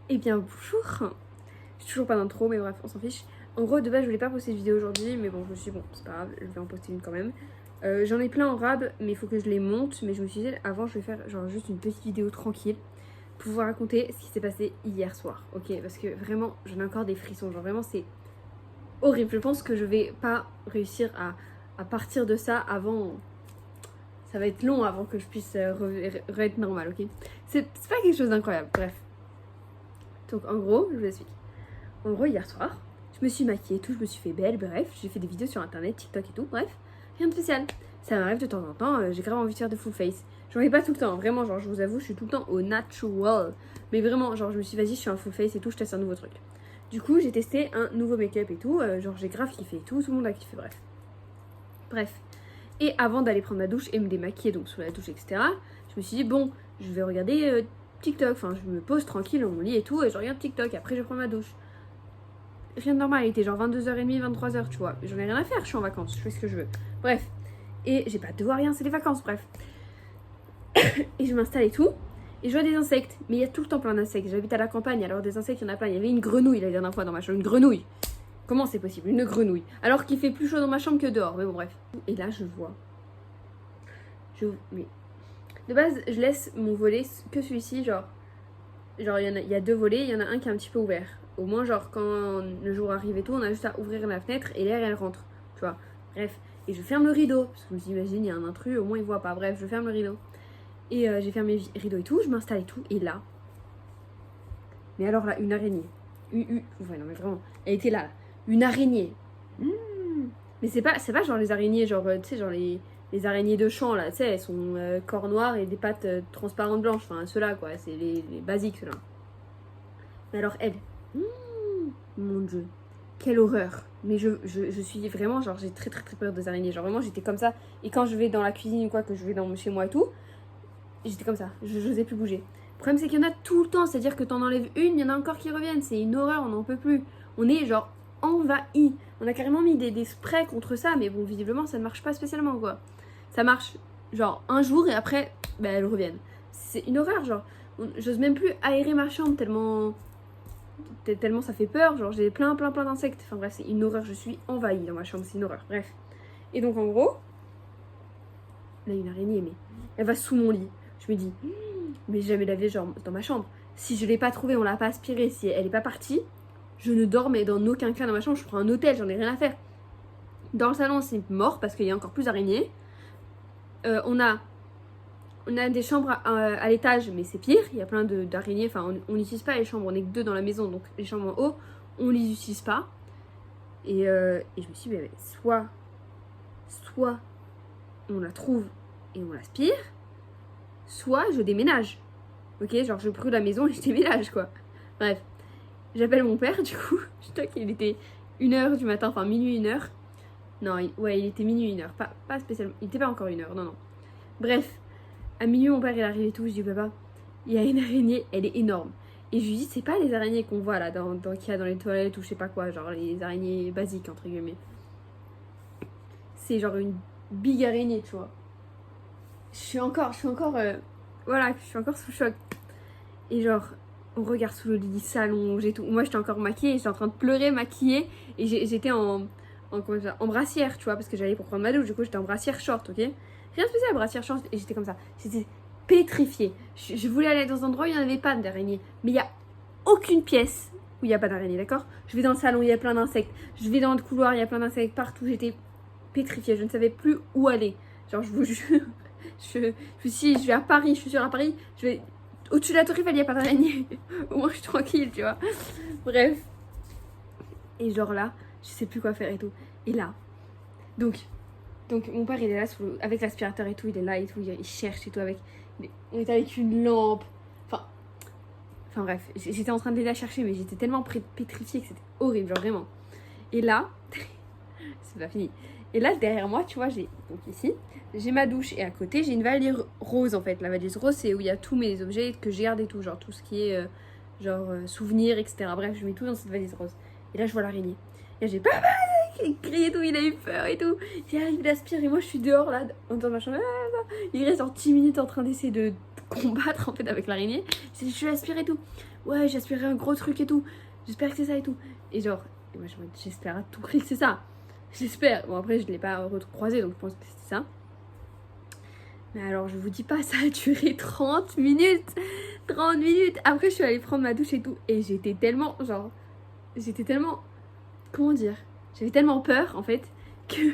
Eh bien bonjour. J'ai toujours pas d'intro mais bref on s'en fiche. En gros de base je voulais pas poster de vidéo aujourd'hui mais bon je me suis dit bon c'est pas grave, je vais en poster une quand même. J'en ai plein en rab mais il faut que je les monte, mais je me suis dit avant je vais faire genre juste une petite vidéo tranquille pour vous raconter ce qui s'est passé hier soir, ok? Parce que vraiment j'en ai encore des frissons, genre vraiment c'est horrible. Je pense que je vais pas réussir à partir de ça avant. Ça va être long avant que je puisse être normale, ok? C'est pas quelque chose d'incroyable, bref. Donc en gros, je vous explique. En gros, hier soir, je me suis maquillée, tout, je me suis fait belle, bref, j'ai fait des vidéos sur internet, TikTok et tout, bref, rien de spécial. Ça m'arrive de temps en temps, j'ai grave envie de faire de full face. J'en fais pas tout le temps, vraiment, genre je vous avoue, je suis tout le temps au natural. Mais vraiment, genre je me suis dit, vas-y, je suis un full face et tout, je teste un nouveau truc. Du coup, j'ai testé un nouveau make-up et tout, genre j'ai grave kiffé et tout le monde a kiffé, bref. Bref. Et avant d'aller prendre ma douche et me démaquiller, donc sous la douche, etc., je me suis dit, bon, je vais regarder TikTok, enfin je me pose tranquille dans mon lit et tout, et je regarde TikTok, après je prends ma douche. Rien de normal, il était genre 22h30, 23h, tu vois. J'en ai rien à faire, je suis en vacances, je fais ce que je veux. Bref. Et j'ai pas de devoir, rien, c'est les vacances, bref. Et je m'installe et tout, et je vois des insectes, mais il y a tout le temps plein d'insectes. J'habite à la campagne, alors des insectes, il y en a plein. Il y avait une grenouille la dernière fois dans ma chambre, une grenouille. Comment c'est possible, une grenouille? Alors qu'il fait plus chaud dans ma chambre que dehors, mais bon, bref. Et là, je vois. Mais de base, je laisse mon volet que celui-ci, genre il y a deux volets, il y en a un qui est un petit peu ouvert. Au moins, genre, quand le jour arrive et tout, on a juste à ouvrir la fenêtre et l'air, elle rentre, tu vois. Bref, et je ferme le rideau, parce que je me suis dit, imagine, il y a un intrus, au moins il voit pas. Bref, je ferme le rideau. Et j'ai fermé le rideau et tout, je m'installe et tout, et là... Mais alors là, une araignée. Ouais, non mais vraiment, elle était là. Une araignée. Mais c'est pas genre les araignées, genre, tu sais, genre les araignées de champ, là, tu sais, elles sont corps noir et des pattes transparentes blanches. Enfin, ceux-là, quoi, c'est les basiques, ceux-là. Mais alors, elle. Mon Dieu. Quelle horreur. Mais je suis vraiment, genre, j'ai très peur des araignées. Genre, vraiment, j'étais comme ça. Et quand je vais dans la cuisine ou quoi, que je vais dans chez moi et tout, j'étais comme ça. Je n'osais plus bouger. Le problème, c'est qu'il y en a tout le temps. C'est-à-dire que t'en enlèves une, il y en a encore qui reviennent. C'est une horreur, on n'en peut plus. On est, genre, envahi. On a carrément mis des sprays contre ça, mais bon, visiblement, ça ne marche pas spécialement, quoi. Ça marche, genre, un jour et après, bah, elles reviennent. C'est une horreur, genre. J'ose même plus aérer ma chambre tellement ça fait peur. Genre, j'ai plein d'insectes. Enfin, bref, c'est une horreur. Je suis envahie dans ma chambre, c'est une horreur. Bref. Et donc, en gros, là, une araignée, mais elle va sous mon lit. Je me dis, mais j'ai jamais lavé, genre, dans ma chambre. Si je l'ai pas trouvée, on l'a pas aspirée, si elle est pas partie, je ne dormais dans aucun cas dans ma chambre, je prends un hôtel, j'en ai rien à faire. Dans le salon, c'est mort parce qu'il y a encore plus d'araignées. On a des chambres à l'étage, mais c'est pire, il y a plein d'araignées. Enfin, on n'utilise pas les chambres, on est que deux dans la maison, donc les chambres en haut, on les utilise pas. Et je me suis dit, soit on la trouve et on l'aspire, soit je déménage. Ok, genre je brûle la maison et je déménage, quoi. Bref. J'appelle mon père, du coup, je crois qu'il était 1h du matin, enfin minuit, 1h. Non, il était minuit, 1h, pas spécialement, il était pas encore 1h, non. Bref, à minuit, mon père il arrive et tout, je dis papa, il y a une araignée, elle est énorme. Et je lui dis, c'est pas les araignées qu'on voit là, qu'il y a dans les toilettes ou je sais pas quoi, genre les araignées basiques, entre guillemets. C'est genre une big araignée, tu vois. Je suis encore sous choc. Et genre, on regarde sous le lit, s'allonge et tout. Moi, j'étais encore maquillée, j'étais en train de pleurer, maquillée. Et j'étais en brassière, tu vois, parce que j'allais pour prendre ma douche. Du coup, j'étais en brassière short, ok? Rien de spécial, brassière short. Et j'étais comme ça. J'étais pétrifiée. Je voulais aller dans un endroit où il n'y en avait pas d'araignée. Mais il n'y a aucune pièce où il n'y a pas d'araignée, d'accord? Je vais dans le salon, il y a plein d'insectes. Je vais dans le couloir, il y a plein d'insectes partout. J'étais pétrifiée. Je ne savais plus où aller. Genre, je vous jure. Je vais à Paris, je suis sûre à Paris. Je vais au-dessus de la tour Eiffel, il n'y a pas d'araignée. Au moins, je suis tranquille, tu vois. Bref. Et genre là, je sais plus quoi faire et tout. Et là, donc mon père, il est là avec l'aspirateur et tout. Il est là et tout. Il cherche et tout. On était avec une lampe. Enfin bref, j'étais en train de la chercher, mais j'étais tellement pétrifiée que c'était horrible, genre vraiment. Et là, c'est pas fini. Et là, derrière moi, tu vois, donc ici, j'ai ma douche et à côté, j'ai une valise rose en fait. La valise rose, c'est où il y a tous mes objets que j'ai gardés, tout, genre tout ce qui est souvenirs, etc. Bref, je mets tout dans cette valise rose. Et là, je vois l'araignée. Et là, j'ai papa, il crie et tout, il a eu peur et tout. J'arrive, il aspire et moi, je suis dehors là, dans ma chambre. Il reste genre 10 minutes en train d'essayer de combattre en fait avec l'araignée. Je vais aspirer et tout. Ouais, j'aspirerai un gros truc et tout. J'espère que c'est ça et tout. Et genre, et moi j'espère à tout prix que c'est ça. J'espère. Bon, après, je l'ai pas recroisé, donc je pense que c'est ça. Mais alors, je vous dis pas, ça a duré 30 minutes. 30 minutes. Après, je suis allée prendre ma douche et tout. Et j'étais tellement, genre, comment dire, j'avais tellement peur en fait que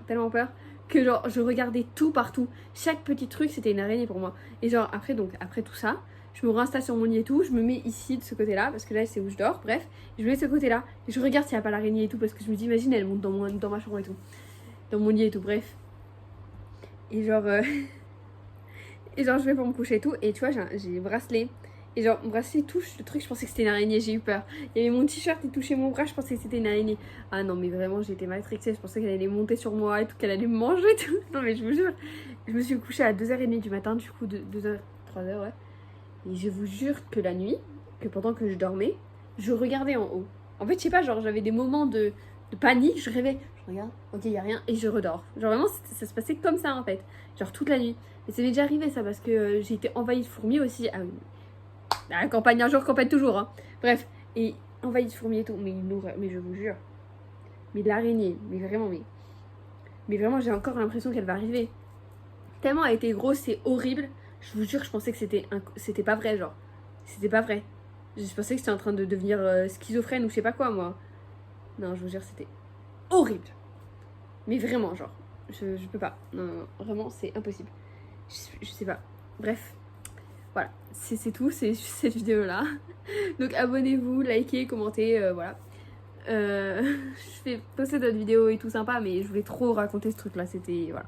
tellement peur que genre je regardais tout partout, chaque petit truc c'était une araignée pour moi. Et genre après tout ça, je me réinstalle sur mon lit et tout, je me mets ici de ce côté là parce que là c'est où je dors, bref, je me mets de ce côté là et je regarde s'il n'y a pas l'araignée et tout parce que je me dis imagine elle monte dans ma chambre et tout, dans mon lit et tout, bref. Et genre et genre je vais pour me coucher et tout et tu vois j'ai bracelet. Et genre, mon bracelet touche le truc, je pensais que c'était une araignée, j'ai eu peur. Il y avait mon t-shirt, il touchait mon bras, je pensais que c'était une araignée. Ah non, mais vraiment, j'étais matrixée, je pensais qu'elle allait monter sur moi et tout, qu'elle allait me manger et tout. Non, mais je vous jure, je me suis couchée à 2h30 du matin, du coup, 2h, 3h, ouais. Et je vous jure que la nuit, que pendant que je dormais, je regardais en haut. En fait, je sais pas, genre, j'avais des moments de panique, je rêvais, je regarde, ok, y a rien, et je redors. Genre, vraiment, ça se passait comme ça, en fait. Genre, toute la nuit. Et ça m'est déjà arrivé, ça, parce que j'ai été envahie de fourmis aussi. Ah oui. La campagne un jour, campagne toujours. Hein. Bref, et envahi de fourmis et tout. Mais je vous jure. Mais de l'araignée. Mais vraiment, j'ai encore l'impression qu'elle va arriver. Tellement elle était grosse, c'est horrible. Je vous jure, je pensais que c'était pas vrai, genre. C'était pas vrai. Je pensais que j'étais en train de devenir schizophrène ou je sais pas quoi, moi. Non, je vous jure, c'était horrible. Mais vraiment, genre. Je peux pas. Non, non, non. Vraiment, c'est impossible. Je sais pas. Bref. Voilà, c'est tout, c'est juste cette vidéo là. Donc abonnez-vous, likez, commentez, voilà. Je vais poster d'autres vidéos et tout sympa, mais je voulais trop raconter ce truc là, c'était, voilà.